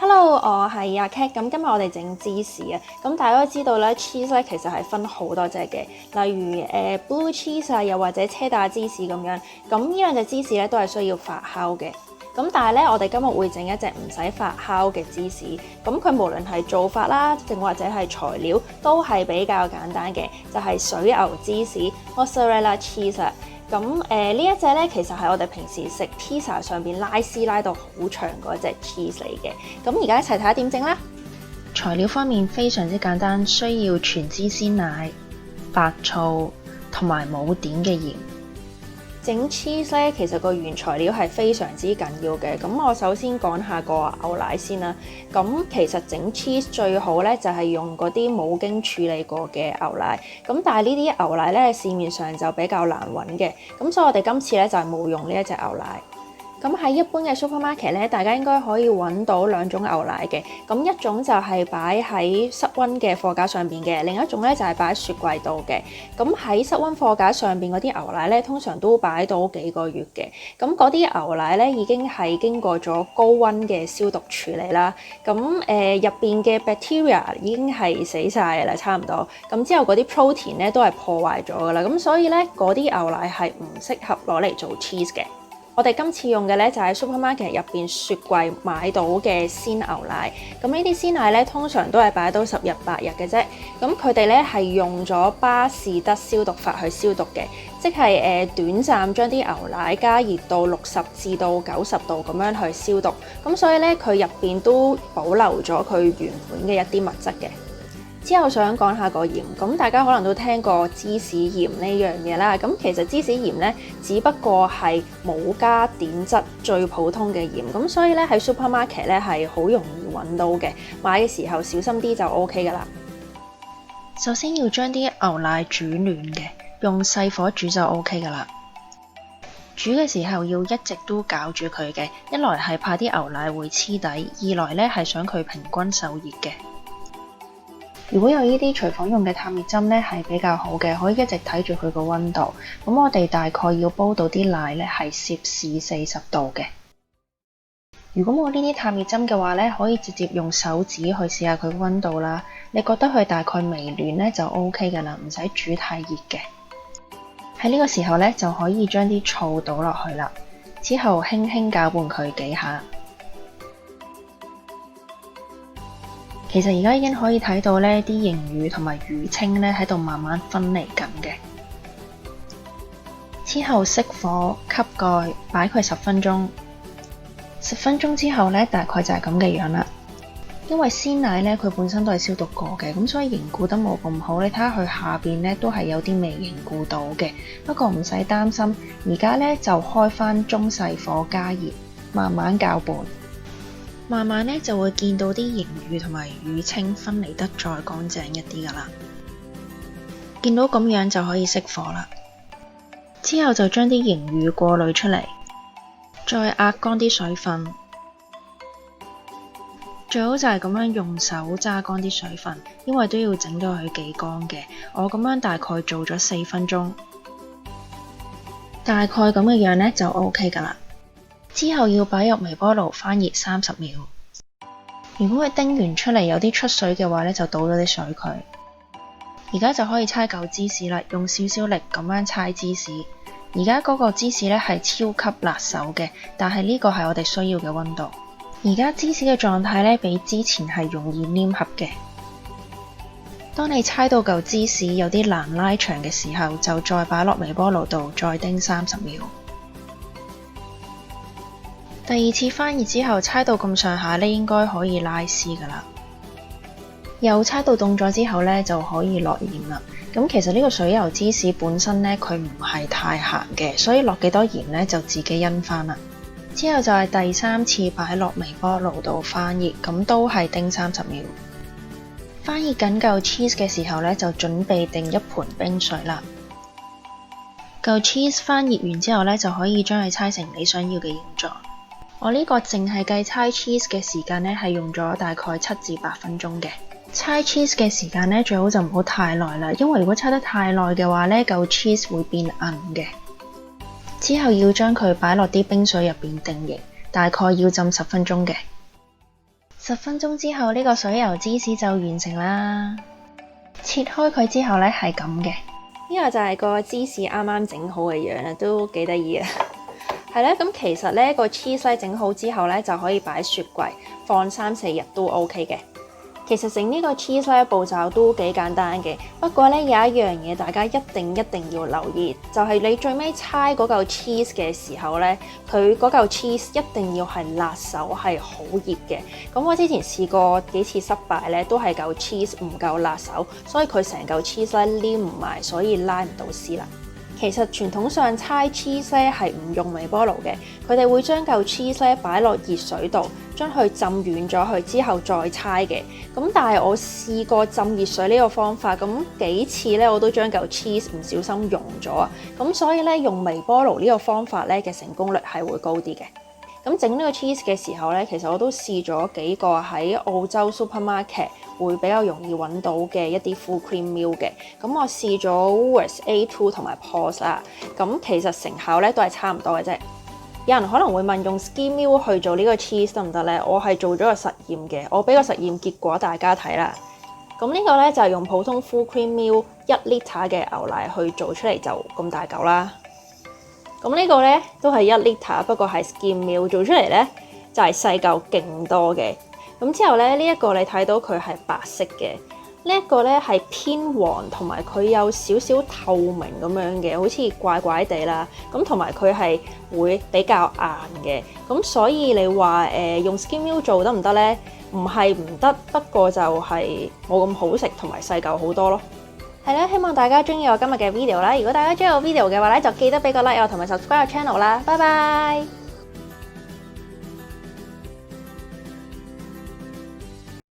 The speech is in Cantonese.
Hello，我係阿 Cat。咁今日我哋整芝士啊。咁大家都知道咧，cheese 咧其實係分好多隻嘅，例如blue cheese 啊，又或者車打芝士咁樣。咁呢兩隻芝士咧都係需要發酵嘅。咁但係咧，我哋今日會整一隻唔使發酵嘅芝士。咁佢無論係做法啦，定或者係材料都係比較簡單嘅，就係水牛芝士 mozzarella cheese 啊。咁呢一隻咧，其實係我哋平時食 pizza 上邊拉絲拉到好長嗰隻 cheese 嚟嘅。咁而家一齊睇下點整啦。材料方面非常之簡單，需要全脂鮮奶、白醋同埋冇點嘅鹽。整 cheese 咧，其實個原材料係非常之緊要嘅。咁我首先講下個牛奶先啦。咁其實整 cheese 最好咧就係用嗰啲冇經處理過嘅牛奶。咁但係呢啲牛奶咧市面上就比較難揾嘅。咁所以我哋今次咧就係冇用呢一隻牛奶。咁喺一般嘅 supermarket 咧，大家應該可以揾到兩種牛奶嘅。咁一種就係擺喺室溫嘅貨架上邊嘅，另一種咧就係擺喺雪櫃度嘅。咁喺室溫貨架上邊嗰啲牛奶咧，通常都擺到幾個月嘅。咁嗰啲牛奶咧已經係經過咗高溫嘅消毒處理啦。咁入邊嘅 bacteria 已經係死晒啦，差唔多。咁之後嗰啲 protein 咧都係破壞咗噶啦。咁所以咧嗰啲牛奶係唔適合攞嚟做 cheese 嘅。我哋今次用嘅咧就係 supermarket 入邊雪櫃買到嘅鮮牛奶。咁呢啲鮮奶咧通常都係擺到10日8日嘅啫。咁佢哋咧係用咗巴士德消毒法去消毒嘅，即係短暫將啲牛奶加熱到60至到90度咁樣去消毒。咁所以咧佢入邊都保留咗佢原本嘅一啲物質嘅。之後想講下個鹽，咁大家可能都聽過芝士鹽呢樣嘢啦。咁其實芝士鹽呢，只不過係冇加碘質最普通嘅鹽，咁所以咧喺 supermarket 咧係好容易揾到嘅。買嘅時候小心啲就 OK 噶啦。首先要將啲牛奶煮暖嘅，用細火煮就 OK 噶啦。煮嘅時候要一直都攪住佢嘅，一來係怕啲牛奶會黐底，二來咧係想佢平均受熱嘅。如果有呢啲廚房用嘅探熱針咧，係比較好嘅，可以一直睇住佢個溫度。咁我哋大概要煲到啲奶咧係攝氏40度嘅。如果冇呢啲探熱針嘅話咧，可以直接用手指去試下佢個溫度啦。你覺得佢大概微暖咧就 OK 㗎啦，唔使煮太熱嘅。喺呢個時候咧就可以將啲醋倒落去啦，之後輕輕攪拌佢幾下。其實而家已經可以睇到呢啲凝乳同埋乳清咧喺度慢慢分離緊嘅。之後熄火，吸蓋，擺佢10分鐘。10分鐘之後咧，大概就係咁嘅樣啦。因為鮮奶咧佢本身都係消毒過嘅，咁所以凝固得冇咁好。你睇下佢下邊咧都係有啲未凝固到嘅。不過唔使擔心，而家咧就開返中細火加熱，慢慢攪拌。慢慢咧就會見到啲凝乳同埋乳清分離得再乾淨一啲噶啦。見到咁樣就可以熄火啦。之後就將啲凝乳過濾出嚟，再壓乾啲水分。最好就係咁樣用手揸乾啲水分，因為都要整到佢幾乾嘅。我咁樣大概做咗4分鐘，大概咁嘅樣咧就 OK 噶啦。之後要擺入微波爐翻熱30秒。如果佢叮完出嚟有啲出水嘅話咧，就倒咗啲水佢。而家就可以搓嚿芝士啦，用少少力咁樣搓芝士。而家嗰個芝士咧係超級辣手嘅，但係呢個係我哋需要嘅溫度。而家芝士嘅狀態咧比之前係容易黏合嘅。當你搓到嚿芝士有啲難拉長嘅時候，就再擺落微波爐度再叮30秒。第二次翻熱之後，搓到咁上下咧，應該可以拉絲噶啦。又搓到凍咗之後咧，就可以落鹽啦。咁其實呢個水油芝士本身咧，佢唔係太鹹嘅，所以落幾多鹽咧就自己因翻啦。之後就係第3次擺落微波爐度翻熱，咁都係叮30秒。翻熱緊嚿 cheese 嘅時候咧，就準備定一盤冰水啦。嚿 cheese 翻熱完之後咧，就可以將佢搓成你想要嘅形狀。我呢個淨係計搓 cheese 嘅時間咧，係用咗大概7至8分鐘嘅。搓 cheese 嘅時間咧，最好就唔好太耐啦，因為如果搓得太耐嘅話咧，嚿 cheese 會變硬嘅。之後要將佢擺落啲冰水入邊定型，大概要浸10分鐘嘅。10分鐘之後，呢個水油芝士就完成啦。切開佢之後呢，係咁嘅。呢個就係個芝士啱啱整好嘅樣啦，都幾得意啊！係咧，咁其實呢個 cheese 咧整好之後呢，就可以擺雪櫃放3-4日都 OK 嘅。其實整呢個 cheese 咧步驟都幾簡單嘅，不過咧有一樣嘢大家一定要留意，就係你最尾猜嗰嚿 cheese 嘅時候咧，佢嗰嚿 cheese 一定要係辣手，係好熱嘅。咁我之前試過幾次失敗咧，都係嚿 cheese 唔夠辣手，所以佢成嚿 cheese 咧黏唔埋，所以拉唔到絲啦。其實傳統上猜 cheese 咧係唔用微波爐嘅，佢哋會將嚿 cheese 咧擺落熱水度，將佢浸軟咗佢之後再猜嘅。咁但係我試過浸熱水呢個方法，咁幾次咧我都將嚿 cheese 唔小心溶咗啊。咁所以咧用微波爐呢個方法咧嘅成功率係會高啲嘅。咁整呢個 cheese 嘅時候咧，其實我都試咗幾個喺澳洲 supermarket 會比較容易揾到嘅一啲 full cream meal 嘅。咁我試咗 Woolworths A2 同埋 Pause 啦。咁其實成效咧都係差唔多嘅啫。有人可能會問用 skim meal 去做呢個 cheese 得唔得咧？我係做咗個實驗嘅，我俾個實驗結果大家睇啦。咁呢個咧就係用普通 full cream meal 1 litre 嘅牛奶去做出嚟就咁大嚿啦。咁呢個咧都係1 litre，不過係 skim meal 做出嚟咧就係細嚿勁多嘅。咁之後咧呢一個你睇到佢係白色嘅，呢一個咧係偏黃，同埋佢有少少透明咁樣嘅，好似怪怪地啦。咁同埋佢係會比較硬嘅。咁所以你話用 skim meal 做得唔得咧？唔係唔得，不過就係冇咁好食，同埋細嚿好多咯。係啦，希望大家中意我今日嘅 video 啦。如果大家中意我 video 嘅話咧，就記得俾個 like 我同埋 subscribe 我 channel 啦。拜拜。